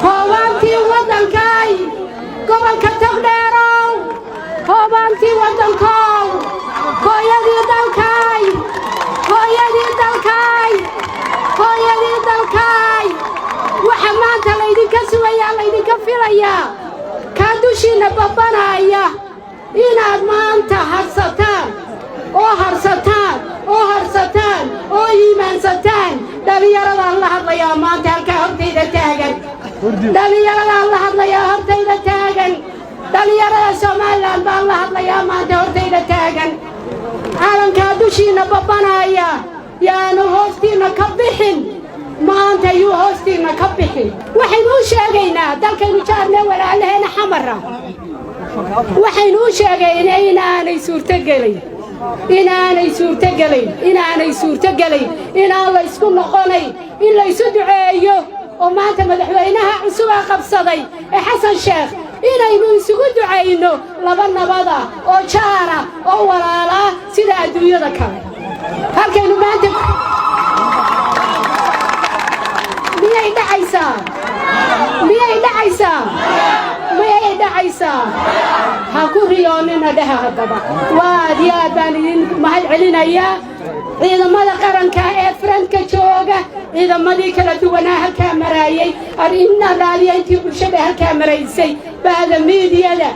هوانتي ودنكاي قبل كتغديرو هوانتي ودنكاي هويدي دلكاي هويدي دلكاي هويدي دلكاي وحمانت ليدي كسويا ليدي كفيليا كادوشينا بابانايا inaad maanta harsataan oo harsataan oo iimaansataan dhalinyaradan la hadlayaa maanta halka hortayda taagan dhalinyaradan la hadlayaa hortayda taagan dhalinyarada Soomaaliland baan la hadlayaa maanta hortayda taagan caalamka dushiina babanaya yaanu hoostiina ka bixin maanta yuu hoostiina ka bixin waxaynu u sheegaynaa dalkaynu jaarnay walaalaheena xamara waxaynu u sheegaynaa inaanay suurtagelayn inaan la isku noqonay in la isu duceeyo oo maanta madaxweynaha cusub qabsaday ee Xasan Sheekh inaynu isugu duceyno laba nabada oo jaara oo walaala sida adduunyada kale halkaynu maanta miyay dhacaysaa ha ku riyoonina dhaha hadaba waad yaa baan idin mahad celinayaa ciidamada qaranka ee Franka jooga ciidamadii kala duwanaa halka maraayay arina raaliyayntii bulshada halka maraysay baada meediyada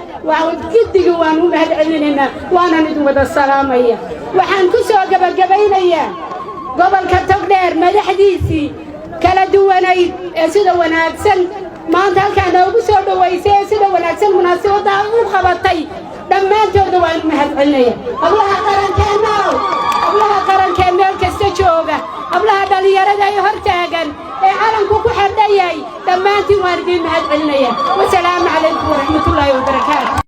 giddiga waan u mahad celinaynaa waana idin wada salaamaya waxaan ku soo gabagabeynayaa gobolka Togdheer madaxdiisii kala duwanayd ee sida wanaagsan maanta halkaan ugu soo dhawaysay sida wanaagsan munaasabada u qabatay dhammaantood waan mahad celinayaa ablaha qarankeena meel kasta jooga ablaha dhalinyarada ay hortaagan ee calanku ku xardayay dhammaantiin waan idin mahad celinayaa wassalaamu calaykum.